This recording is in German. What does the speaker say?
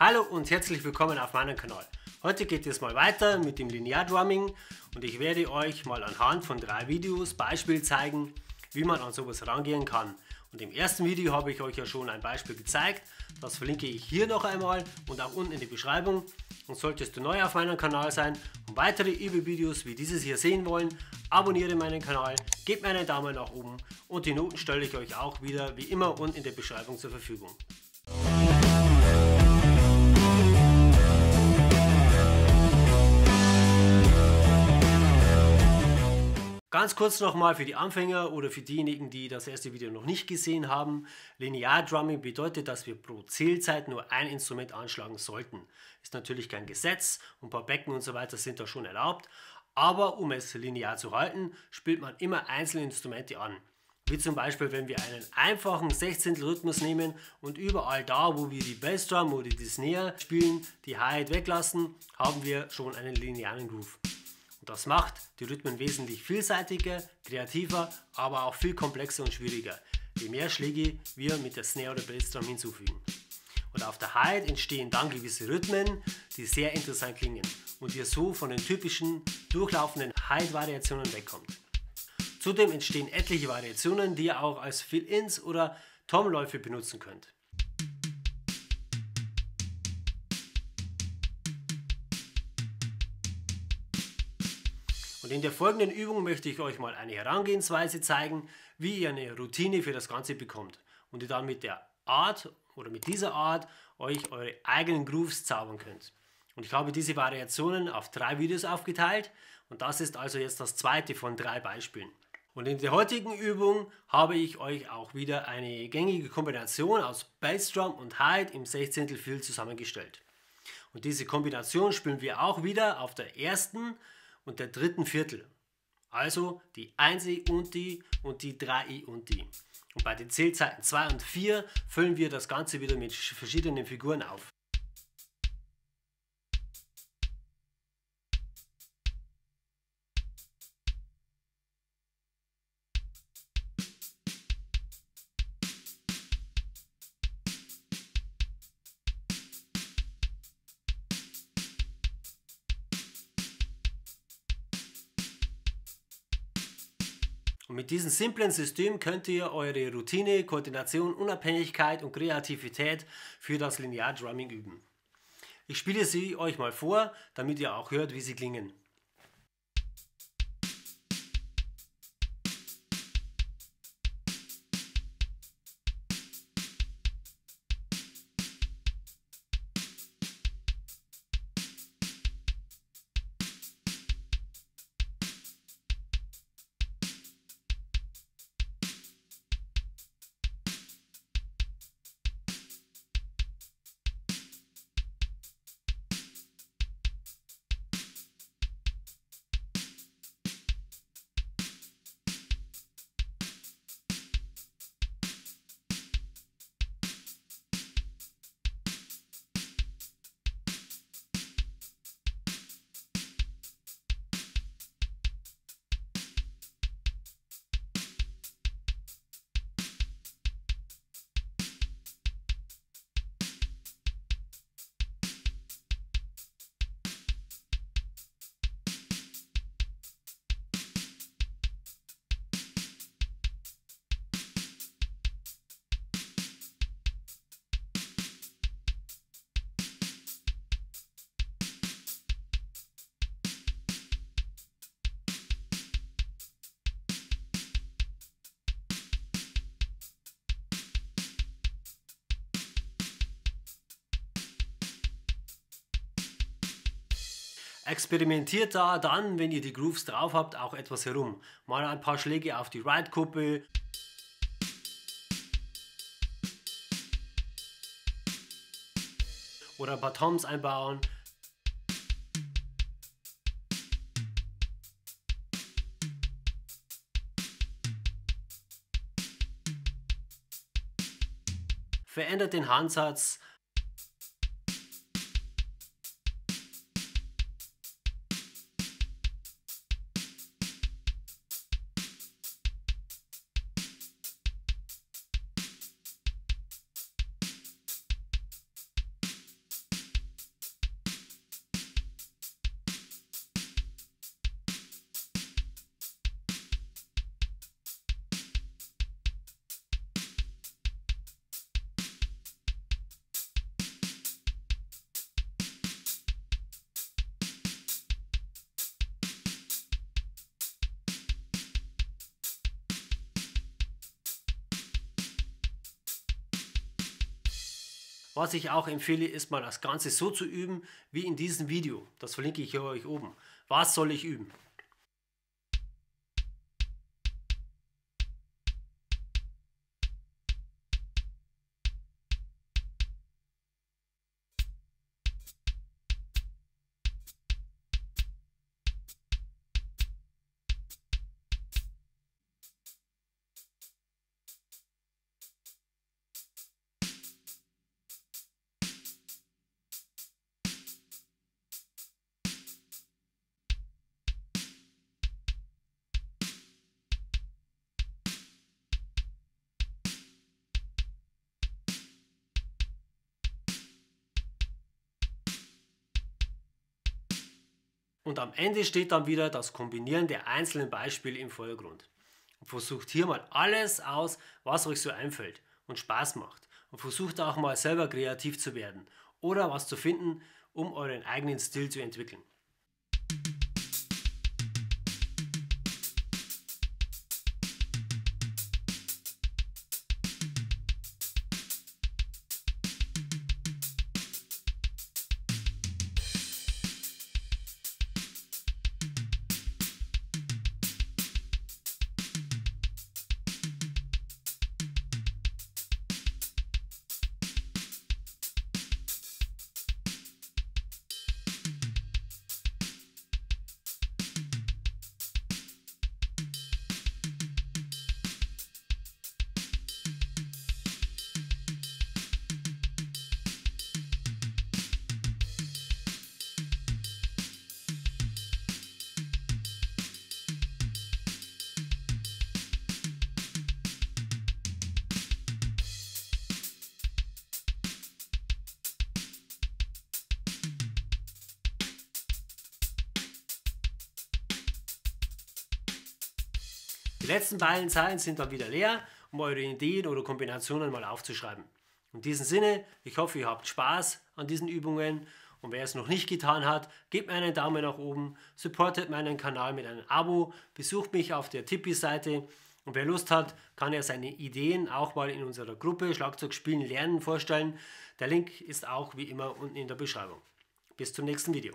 Hallo und herzlich willkommen auf meinem Kanal. Heute geht es mal weiter mit dem Linear Drumming und ich werde euch mal anhand von 3 Videos Beispiel zeigen, wie man an sowas rangehen kann. Und im ersten Video habe ich euch ja schon ein Beispiel gezeigt, das verlinke ich hier noch einmal und auch unten in die Beschreibung. Und solltest du neu auf meinem Kanal sein und weitere Übevideos wie dieses hier sehen wollen, abonniere meinen Kanal, gebt mir einen Daumen nach oben und die Noten stelle ich euch auch wieder wie immer unten in der Beschreibung zur Verfügung. Ganz kurz nochmal für die Anfänger oder für diejenigen, die das erste Video noch nicht gesehen haben. Linear Drumming bedeutet, dass wir pro Zählzeit nur ein Instrument anschlagen sollten. Ist natürlich kein Gesetz und ein paar Becken und so weiter sind da schon erlaubt. Aber um es linear zu halten, spielt man immer einzelne Instrumente an. Wie zum Beispiel, wenn wir einen einfachen Sechzehntel Rhythmus nehmen und überall da, wo wir die Bassdrum oder die Snare spielen, die Hi-Hat weglassen, haben wir schon einen linearen Groove. Und das macht die Rhythmen wesentlich vielseitiger, kreativer, aber auch viel komplexer und schwieriger, je mehr Schläge wir mit der Snare oder Bassdrum hinzufügen. Und auf der Hi-Hat entstehen dann gewisse Rhythmen, die sehr interessant klingen und ihr so von den typischen durchlaufenden Hi-Hat-Variationen wegkommt. Zudem entstehen etliche Variationen, die ihr auch als Fill-Ins oder Tom-Läufe benutzen könnt. Und in der folgenden Übung möchte ich euch mal eine Herangehensweise zeigen, wie ihr eine Routine für das Ganze bekommt und ihr dann mit der Art oder mit dieser Art euch eure eigenen Grooves zaubern könnt. Und ich habe diese Variationen auf 3 Videos aufgeteilt und das ist also jetzt das zweite von 3 Beispielen. Und in der heutigen Übung habe ich euch auch wieder eine gängige Kombination aus Bassdrum und Hi-Hat im Sechzehntel Fill zusammengestellt. Und diese Kombination spielen wir auch wieder auf der ersten und der dritten Viertel. Also die 1i und die 3i und die. Und bei den Zählzeiten 2 und 4 füllen wir das Ganze wieder mit verschiedenen Figuren auf. Und mit diesem simplen System könnt ihr eure Routine, Koordination, Unabhängigkeit und Kreativität für das Linear Drumming üben. Ich spiele sie euch mal vor, damit ihr auch hört, wie sie klingen. Experimentiert da dann, wenn ihr die Grooves drauf habt, auch etwas herum. Mal ein paar Schläge auf die Ride-Kuppe. Oder ein paar Toms einbauen. Verändert den Handsatz. Was ich auch empfehle, ist mal das Ganze so zu üben, wie in diesem Video. Das verlinke ich euch oben. Was soll ich üben? Und am Ende steht dann wieder das Kombinieren der einzelnen Beispiele im Vordergrund. Und versucht hier mal alles aus, was euch so einfällt und Spaß macht. Und versucht auch mal selber kreativ zu werden oder was zu finden, um euren eigenen Stil zu entwickeln. Die letzten beiden Zeilen sind dann wieder leer, um eure Ideen oder Kombinationen mal aufzuschreiben. In diesem Sinne, ich hoffe, ihr habt Spaß an diesen Übungen und wer es noch nicht getan hat, gebt mir einen Daumen nach oben, supportet meinen Kanal mit einem Abo, besucht mich auf der Tipeee-Seite und wer Lust hat, kann er seine Ideen auch mal in unserer Gruppe Schlagzeug spielen lernen vorstellen. Der Link ist auch wie immer unten in der Beschreibung. Bis zum nächsten Video.